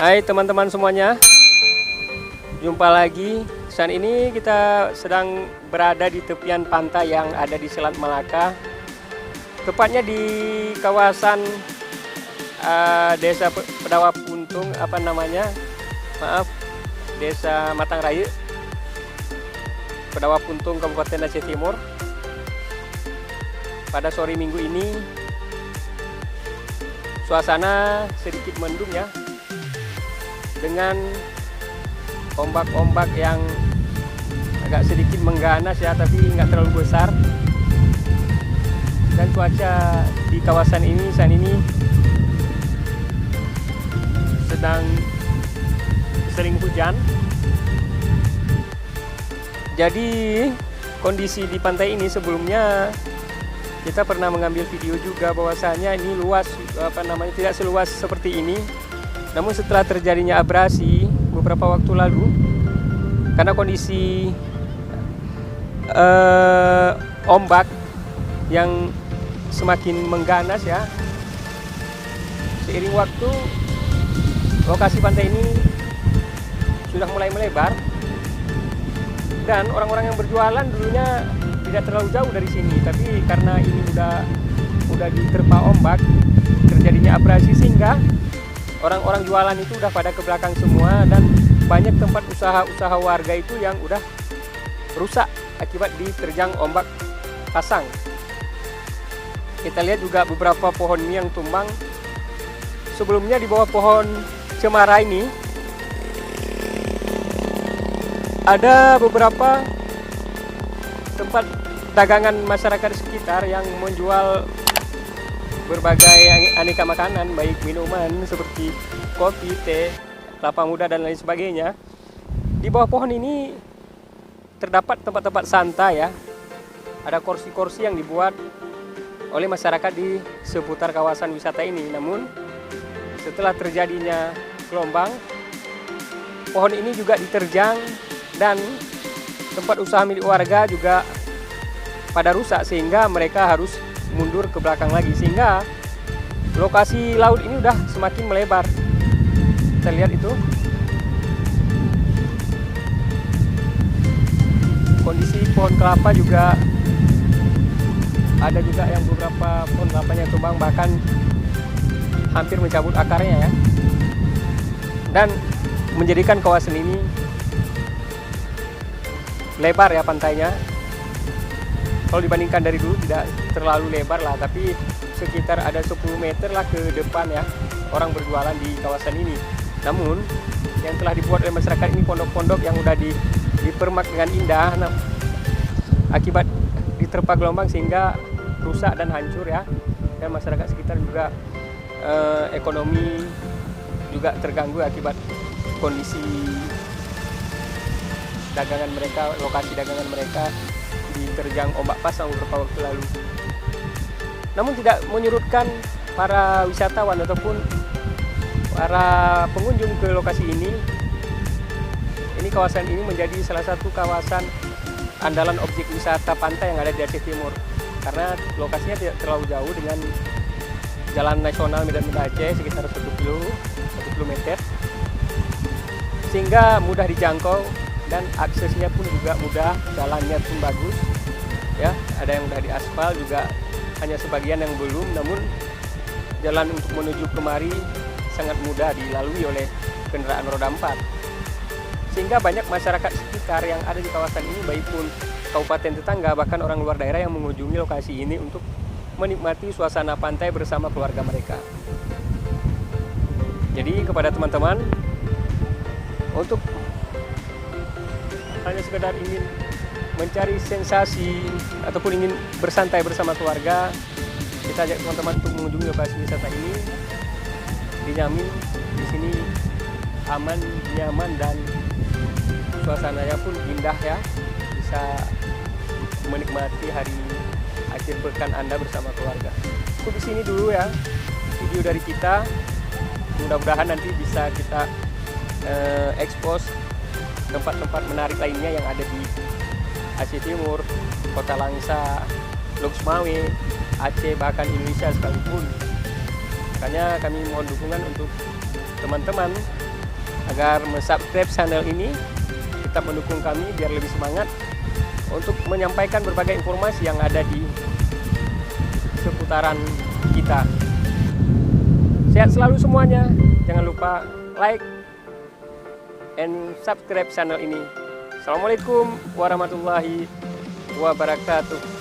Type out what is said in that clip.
Hai teman-teman semuanya, jumpa lagi. Saat ini kita sedang berada di tepian pantai yang ada di Selat Malaka, tepatnya di kawasan Desa Pedawa Puntung, Desa Matangraya, Pedawa Puntung, Kabupaten Aceh Timur. Pada sore minggu ini suasana sedikit mendung ya, dengan ombak-ombak yang agak sedikit mengganas ya, tapi nggak terlalu besar. Dan cuaca di kawasan ini saat ini sedang sering hujan. Jadi kondisi di pantai ini sebelumnya kita pernah mengambil video juga, bahwasanya ini luas tidak seluas seperti ini. Namun setelah terjadinya abrasi beberapa waktu lalu, karena kondisi ombak yang semakin mengganas ya, seiring waktu lokasi pantai ini sudah mulai melebar, dan orang-orang yang berjualan dulunya tidak terlalu jauh dari sini, tapi karena ini udah diterpa ombak, terjadinya abrasi, sehingga orang-orang jualan itu udah pada ke belakang semua, dan banyak tempat usaha-usaha warga itu yang udah rusak akibat diterjang ombak pasang. Kita lihat juga beberapa pohon ini yang tumbang. Sebelumnya di bawah pohon cemara ini ada beberapa tempat dagangan masyarakat sekitar yang menjual berbagai aneka makanan, baik minuman seperti kopi, teh, kelapa muda, dan lain sebagainya. Di bawah pohon ini terdapat tempat-tempat santai ya. Ada kursi-kursi yang dibuat oleh masyarakat di seputar kawasan wisata ini. Namun setelah terjadinya gelombang, pohon ini juga diterjang, dan tempat usaha milik warga juga pada rusak, sehingga mereka harus mundur ke belakang lagi, sehingga lokasi laut ini udah semakin melebar. Kita lihat itu kondisi pohon kelapa juga, ada juga yang beberapa pohon kelapanya tumbang, bahkan hampir mencabut akarnya ya, dan menjadikan kawasan ini lebar ya pantainya. Kalau dibandingkan dari dulu tidak terlalu lebar lah, tapi sekitar ada 10 meter lah ke depan ya orang berjualan di kawasan ini. Namun yang telah dibuat oleh masyarakat ini pondok-pondok yang udah dipermak dengan indah, akibat diterpa gelombang sehingga rusak dan hancur ya. Dan masyarakat sekitar juga ekonomi juga terganggu akibat kondisi dagangan mereka, lokasi dagangan mereka diterjang ombak pasang beberapa waktu lalu. Namun tidak menyurutkan para wisatawan ataupun para pengunjung ke lokasi ini. Ini kawasan ini menjadi salah satu kawasan andalan objek wisata pantai yang ada di Aceh Timur, karena lokasinya tidak terlalu jauh dengan Jalan Nasional Medan Merdeka Aceh, sekitar 1 kilometer, sehingga mudah dijangkau dan aksesnya pun juga mudah, jalannya pun bagus ya. Ada yang udah diaspal juga, hanya sebagian yang belum, namun jalan untuk menuju kemari sangat mudah dilalui oleh kendaraan roda 4, sehingga banyak masyarakat sekitar yang ada di kawasan ini, baik pun kabupaten tetangga, bahkan orang luar daerah yang mengunjungi lokasi ini untuk menikmati suasana pantai bersama keluarga mereka. Jadi kepada teman-teman, untuk hanya sekedar ingin mencari sensasi ataupun ingin bersantai bersama keluarga, kita ajak teman-teman untuk mengunjungi lokasi wisata ini. Dijamin di sini aman, nyaman, dan suasananya pun indah ya. Bisa menikmati hari akhir pekan Anda bersama keluarga. Di sini dulu ya video dari kita. Mudah-mudahan nanti bisa kita expose tempat-tempat menarik lainnya yang ada di Aceh Timur, Kota Langsa, Loksmawe, Aceh, bahkan Indonesia sekalipun. Makanya kami mohon dukungan untuk teman-teman agar subscribe channel ini, tetap mendukung kami biar lebih semangat untuk menyampaikan berbagai informasi yang ada di seputaran kita. Sehat selalu semuanya, jangan lupa like and subscribe channel ini. Assalamualaikum warahmatullahi wabarakatuh.